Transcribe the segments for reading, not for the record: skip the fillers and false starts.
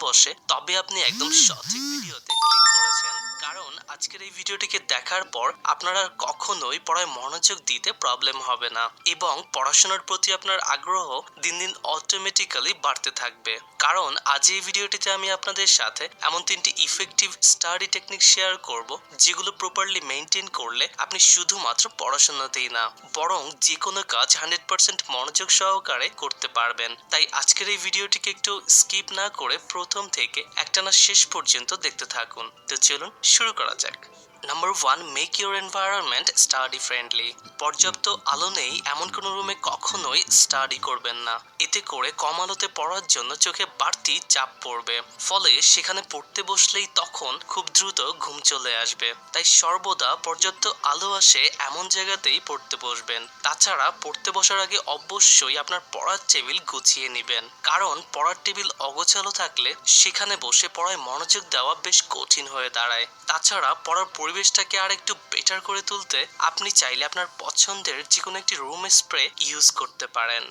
বসে তবে আপনি একদম সঠিক ভিডিওতে ক্লিক করেছেন। কারণ আজকের এই ভিডিওটিকে দেখার পর আপনার আর কখনোই পড়ায় মনোযোগ দিতে প্রবলেম হবে না এবং পড়াশোনার প্রতি আপনার আগ্রহ দিন দিন অটোমেটিক্যালি বাড়তে থাকবে। কারণ আজ এই ভিডিওটিতে আমি আপনাদের সাথে এমন 3টি ইফেক্টিভ স্টাডি টেকনিক শেয়ার করব যেগুলো প্রপারলি মেনটেন করলে আপনি শুধুমাত্র পড়াশোনাতেই না বরং যে কোনো কাজ 100% মনোযোগ সহকারে করতে পারবেন। তাই আজকের এই ভিডিওটিকে একটু স্কিপ না করে প্রথম থেকে একটানা শেষ পর্যন্ত দেখতে থাকুন। তো চলুন শুরু করা যাক। Number 1, make your environment study friendly. পর্যাপ্ত আলো নেই এমন কোনো রুমে কখনোই স্টাডি করবেন না। এতে করে কম আলোতে পড়ার জন্য চোখে বাড়তি চাপ পড়বে, ফলে সেখানে পড়তে বসলেই তখন খুব দ্রুত ঘুম চলে আসবে। তাই সর্বদা পর্যাপ্ত আলো আসে এমন জায়গাতেই পড়তে বসবেন। তাছাড়া পড়তে বসার আগে অবশ্যই আপনার পড়ার টেবিল গুছিয়ে নেবেন, কারণ পড়ার টেবিল অগোছালো থাকলে সেখানে বসে পড়ায় মনোযোগ দেওয়া বেশ কঠিন হয়ে দাঁড়ায়। তাছাড়া পড়ার পরিবেশটাকে আর একটু বেটার করে তুলতে আপনি চাইলে আপনার পছন্দের যে কোনো একটি রুম স্প্রে ইউজ করতে পারেন।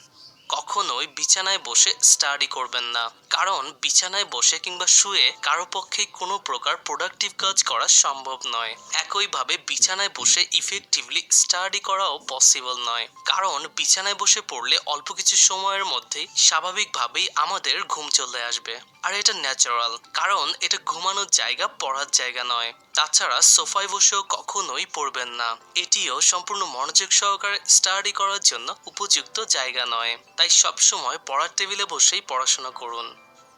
কখনোই বিছানায় বসে স্টাডি করবেন না, কারণ বিছানায় বসে কিংবা শুয়ে কারো পক্ষেই কোনো প্রকার প্রোডাক্টিভ কাজ করা সম্ভব নয়। একইভাবে বিছানায় বসে ইফেক্টিভলি স্টাডি করাও পসিবল নয়, কারণ বিছানায় বসে পড়লে অল্প কিছু সময়ের মধ্যেই স্বাভাবিকভাবেই আমাদের ঘুম চলে আসবে। আর এটা ন্যাচারাল, কারণ এটা ঘুমানোর জায়গা, পড়ার জায়গা নয়। তাছাড়া সোফায় বসেও কখনোই পড়বেন না, এটিও সম্পূর্ণ মনোযোগ সহকারে স্টাডি করার জন্য উপযুক্ত জায়গা নয়। তাই সবসময় পড়ার টেবিলে বসেই পড়াশোনা করুন।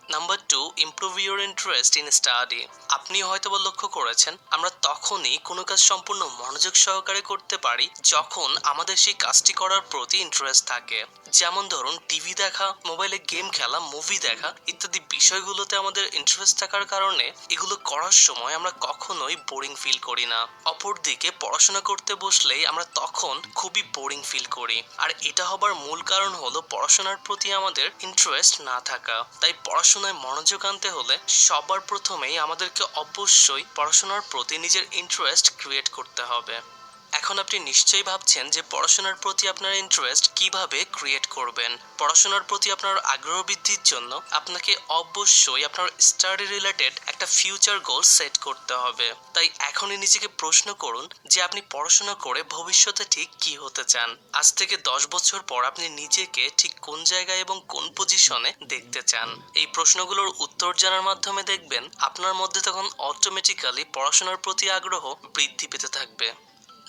Number 2, improve your interest in study. আপনি হয়তোবা লক্ষ্য করেছেন আমরা তখনই কোনো কাজ সম্পূর্ণ মনোযোগ সহকারে করতে পারি যখন আমাদের সেই কাজটি করার প্রতি ইন্টারেস্ট থাকে। যেমন ধরুন টিভি দেখা, মোবাইলে গেম খেলা, মুভি দেখা ইত্যাদি বিষয়গুলোতে আমাদের ইন্টারেস্ট থাকার কারণে এগুলো করার সময় আমরা কখনোই বোরিং ফিল করি না। অপরদিকে পড়াশোনা করতে বসলেই আমরা তখন খুবই বোরিং ফিল করি, আর এটা হবার মূল কারণ হলো পড়াশোনার প্রতি আমাদের ইন্টারেস্ট না থাকা। তাই পড়াশোনায় মনোযোগ আনতে হলে সবার প্রথমেই আমাদেরকে অবশ্যই পড়াশোনার প্রতি নিজের ইন্টারেস্ট ক্রিয়েট করতে হবে। এখন আপনি নিশ্চয়ই ভাবছেন যে পড়াশোনার প্রতি আপনার ইন্টারেস্ট কিভাবে ক্রিয়েট করবেন। পড়াশোনার প্রতি আপনার আগ্রহ বৃদ্ধির জন্য আপনাকে অবশ্যই আপনার স্টাডি রিলেটেড একটা ফিউচার গোল সেট করতে হবে। তাই এখনই নিজেকে প্রশ্ন করুন যে আপনি পড়াশোনা করে ভবিষ্যতে ঠিক কি হতে চান। আজ থেকে 10 বছর পর আপনি নিজেকে ঠিক কোন জায়গায় এবং কোন পজিশনে দেখতে চান। এই প্রশ্নগুলোর উত্তর জানার মাধ্যমে দেখবেন আপনার মধ্যে তখন অটোমেটিক্যালি পড়াশোনার প্রতি আগ্রহ বৃদ্ধি পেতে থাকবে।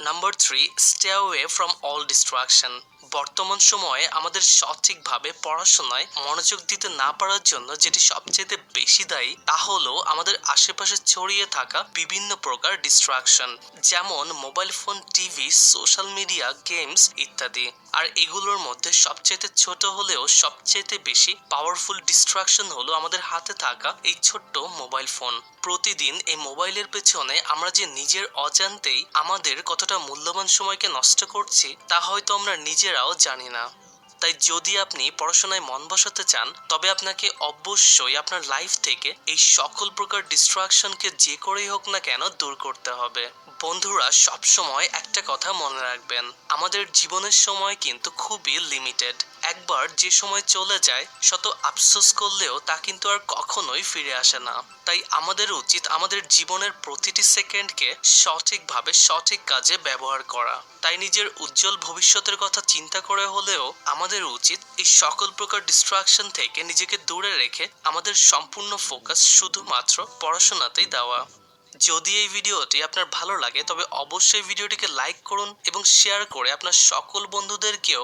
Number 3, stay away from all distraction. বর্তমান সময়ে আমাদের সঠিকভাবে পড়াশোনায় মনোযোগ দিতে না পারার জন্য যেটি সবচেয়ে বেশি দায়ী তা হলো আমাদের আশেপাশে ছড়িয়ে থাকা বিভিন্ন প্রকার ডিস্ট্রাকশন, যেমন mobile phone, TV, social media, games ইত্যাদি। আর এগুলোর মধ্যে সবচেয়ে ছোট হলেও সবচেয়ে বেশি পাওয়ারফুল ডিস্ট্রাকশন হলো আমাদের হাতে থাকা এই ছোট্ট মোবাইল ফোন। প্রতিদিন এই মোবাইলের পেছনে আমরা যে নিজের অজান্তেই আমাদের কতটা মূল্যবান সময়কে নষ্ট করছি তা হয়তো আমরা নিজেরাও জানি না। তাই যদি আপনি পড়াশোনায় মন বসাতে চান তবে আপনাকে অবশ্যই আপনার লাইফ থেকে এই সকল প্রকার ডিস্ট্রাকশনকে যে করেই হোক না কেন দূর করতে হবে। বন্ধুরা, সবসময় একটা কথা মনে রাখবেন, আমাদের জীবনের সময় কিন্তু খুবই লিমিটেড। একবার যে সময় চলে যায় শত আফসোস করলেও তা কিন্তু আর কখনোই ফিরে আসে না। তাই আমাদের উচিত আমাদের জীবনের প্রতিটি সেকেন্ডকে সঠিকভাবে সঠিক কাজে ব্যবহার করা। তাই নিজের উজ্জ্বল ভবিষ্যতের কথা চিন্তা করে হলেও আমাদের উচিত এই সকল প্রকার ডিস্ট্রাকশন থেকে নিজেকে দূরে রেখে আমাদের সম্পূর্ণ ফোকাস শুধুমাত্র পড়াশোনাতেই দেওয়া। যদি এই ভিডিওটি আপনার ভালো লাগে তবে অবশ্যই ভিডিওটিকে লাইক করুন এবং শেয়ার করে আপনার সকল বন্ধুদেরকেও